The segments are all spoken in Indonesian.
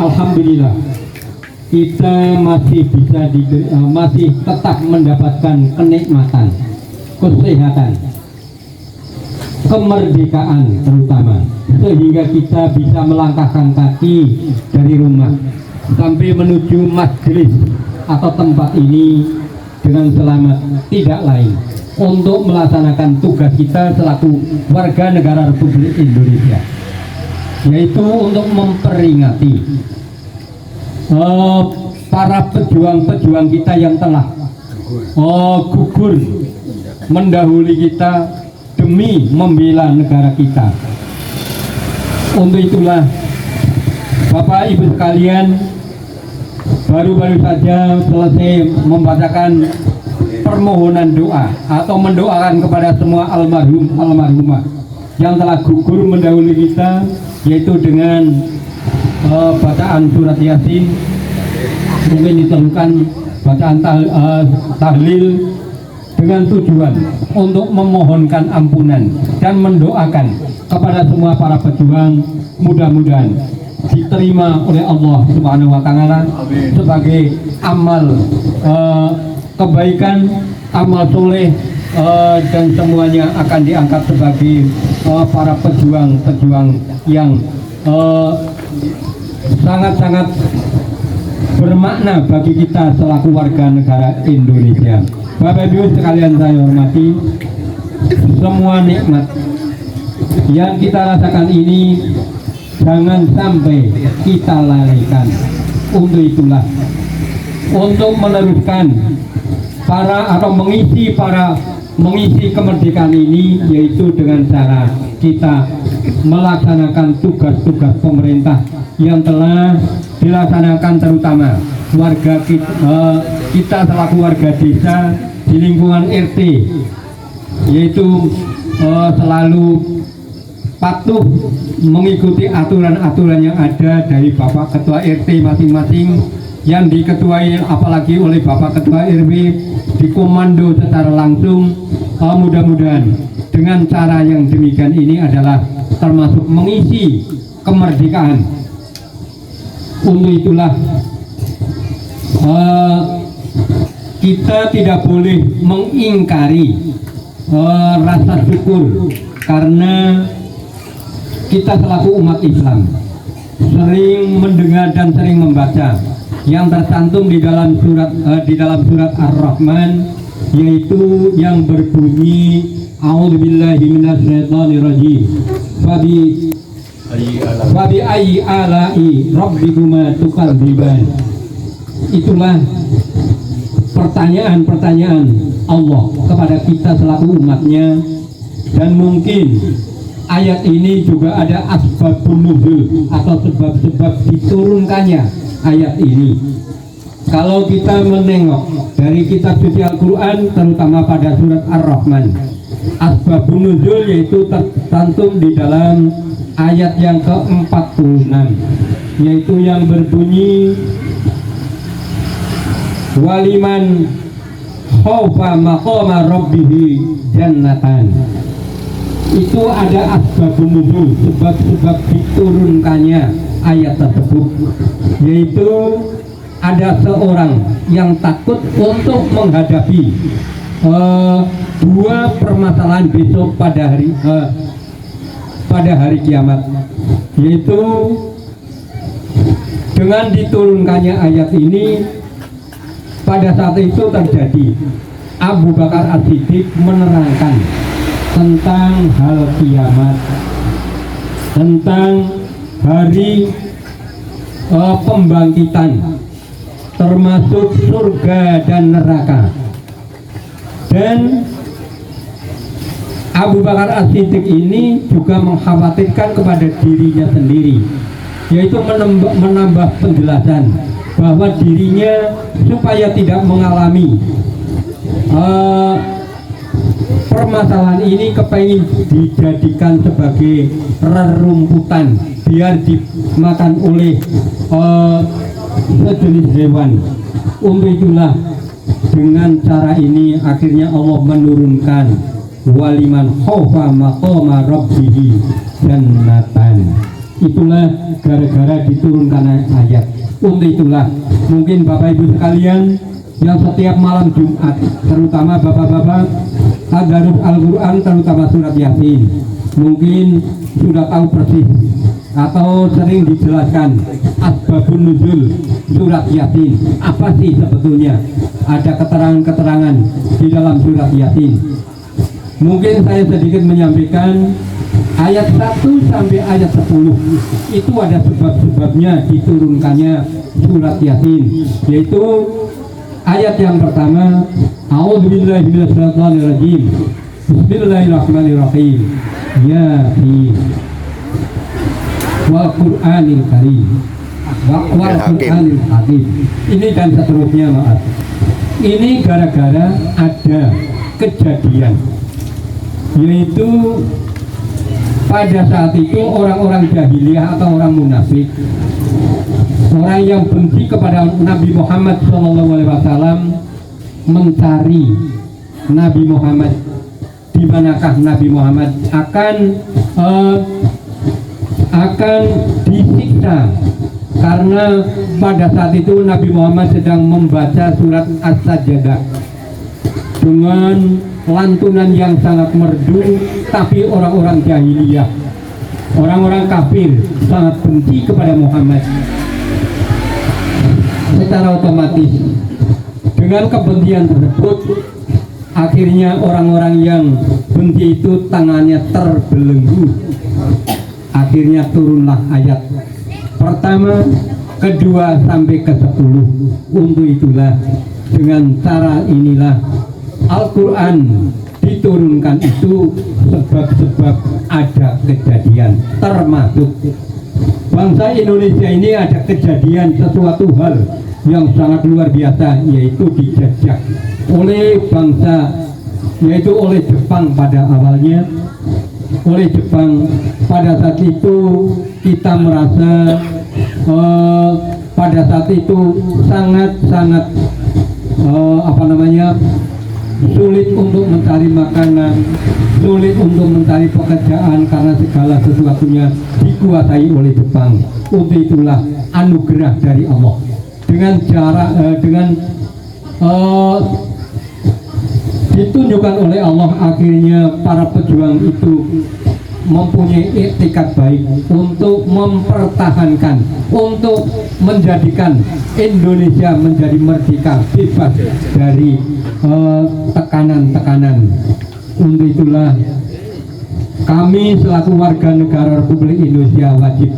alhamdulillah kita masih tetap mendapatkan kenikmatan, kesehatan, kemerdekaan terutama, sehingga kita bisa melangkahkan kaki dari rumah sampai menuju majelis atau tempat ini dengan selamat, tidak lain untuk melaksanakan tugas kita selaku warga negara Republik Indonesia, yaitu untuk memperingati para pejuang-pejuang kita yang telah gugur mendahului kita demi membela negara kita. Untuk itulah Bapak Ibu sekalian, baru-baru saja selesai membacakan permohonan doa atau mendoakan kepada semua almarhum almarhumah yang telah gugur mendahului kita, yaitu dengan bacaan surat Yasin, mungkin ditemukan bacaan tahlil, dengan tujuan untuk memohonkan ampunan dan mendoakan kepada semua para pejuang, mudah-mudahan diterima oleh Allah Subhanahu wa Ta'ala sebagai amal kebaikan, amal soleh, dan semuanya akan diangkat sebagai para pejuang-pejuang yang sangat-sangat bermakna bagi kita selaku warga negara Indonesia. Bapak Ibu sekalian saya hormati, semua nikmat yang kita rasakan ini jangan sampai kita lalaikan. Untuk itulah, untuk meneruskan mengisi kemerdekaan ini, yaitu dengan cara kita melaksanakan tugas-tugas pemerintah yang telah dilaksanakan, terutama warga kita selaku warga desa di lingkungan RT, yaitu selalu patuh mengikuti aturan-aturan yang ada dari Bapak Ketua RT masing-masing, yang diketuai apalagi oleh Bapak Ketua RW, dikomando secara langsung. Mudah-mudahan dengan cara yang demikian ini adalah termasuk mengisi kemerdekaan. Untuk itulah kita tidak boleh mengingkari rasa syukur, karena kita selaku umat Islam sering mendengar dan sering membaca yang tercantum di dalam surat Ar-Rahman, yaitu yang berbunyi a'udzubillahi minasyaitonirrajim, Fabi ayyi ala'i rabbikuma tukadziban. Itulah pertanyaan-pertanyaan Allah kepada kita selaku umatnya, dan mungkin ayat ini juga ada asbabun nuzul atau sebab-sebab diturunkannya ayat ini. Kalau kita menengok dari kitab suci Al-Quran, terutama pada surat Ar-Rahman, asbabun nuzul yaitu tercantum di dalam ayat yang ke-46, yaitu yang berbunyi waliman khaufa maqama rabbihi jannatan. Itu ada asbabun nuzul, sebab-sebab diturunkannya ayat tersebut, yaitu ada seorang yang takut untuk menghadapi dua permasalahan besok pada hari kiamat, yaitu dengan diturunkannya ayat ini. Pada saat itu terjadi, Abu Bakar As-Siddiq menerangkan tentang hal kiamat, tentang hari pembangkitan, termasuk surga dan neraka. Dan Abu Bakar As-Siddiq ini juga mengkhawatirkan kepada dirinya sendiri, yaitu menambah penjelasan bahwa dirinya supaya tidak mengalami permasalahan ini, kepengin dijadikan sebagai rerumputan biar dimakan oleh sejenis hewan. Untuk itulah dengan cara ini akhirnya Allah menurunkan waliman khaufa maqama rabbihi jannatan. Itulah gara-gara diturunkan ayat. Untuk itulah mungkin Bapak Ibu sekalian yang setiap malam Jumat, terutama bapak-bapak tadarus Al-Quran, terutama surat Yasin, mungkin sudah tahu persis atau sering dijelaskan asbabun nuzul surat Yasin. Apa sih sebetulnya? Ada keterangan-keterangan di dalam surat Yasin. Mungkin saya sedikit menyampaikan ayat 1 sampai ayat 10 itu ada sebab-sebabnya diturunkannya surat Yasin, yaitu ayat yang pertama, a'udzubillahi minasyaitonirrajim, bismillahirrahmanirrahim, Yasin wal Qur'anil Karim wal Qur'anil Hakim. Ini dan seterusnya, maaf. Ini gara-gara ada kejadian, yaitu pada saat itu orang-orang jahiliyah atau orang munafik, orang yang benci kepada Nabi Muhammad SAW, mencari Nabi Muhammad, di manakah Nabi Muhammad akan disiksa, karena pada saat itu Nabi Muhammad sedang membaca surat As-Sajdah dengan lantunan yang sangat merdu, tapi orang-orang jahiliyah, orang-orang kafir sangat benci kepada Muhammad. Secara otomatis dengan kebencian tersebut, akhirnya orang-orang yang benci itu tangannya terbelenggu. Akhirnya turunlah ayat pertama, kedua sampai ke-10. Untuk itulah dengan cara inilah Al-Quran diturunkan, itu sebab-sebab ada kejadian, termasuk bangsa Indonesia ini ada kejadian sesuatu hal yang sangat luar biasa, yaitu dijajah oleh bangsa, yaitu oleh Jepang pada awalnya. Oleh Jepang pada saat itu kita merasa pada saat itu sangat-sangat sulit untuk mencari makanan, sulit untuk mencari pekerjaan, karena segala sesuatunya dikuasai oleh Jepang. Untuk itulah anugerah dari Allah, dengan cara ditunjukkan oleh Allah, akhirnya para pejuang itu mempunyai etikat baik untuk mempertahankan, untuk menjadikan Indonesia menjadi merdeka, bebas dari tekanan-tekanan. Untuk itulah kami selaku warga negara Republik Indonesia wajib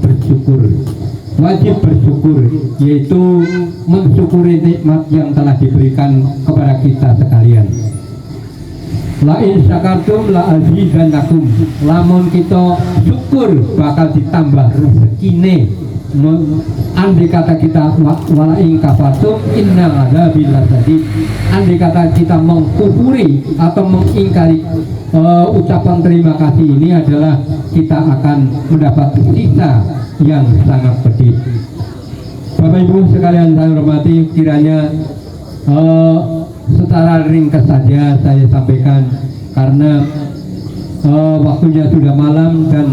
bersyukur, yaitu mensyukuri nikmat yang telah diberikan kepada kita sekalian. La in syakartum la azidannakum, lamun kita syukur bakal ditambah rezekine. Andai kata kita wala in kafartum inna adzabi lasyadid, andai kata kita mengkufuri atau mengingkari ucapan terima kasih ini, adalah kita akan mendapat siksa yang sangat pedih. Bapak Ibu sekalian saya hormati, kiranya secara ringkas saja saya sampaikan, karena waktunya sudah malam dan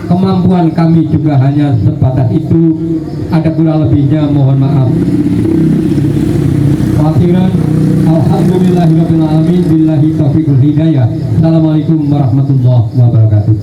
kemampuan kami juga hanya sebatas itu. Ada kurang lebihnya mohon maaf. Akhiran, alhamdulillahirabbil alamin, billahi taufiqul hidayah. Assalamualaikum warahmatullahi wabarakatuh.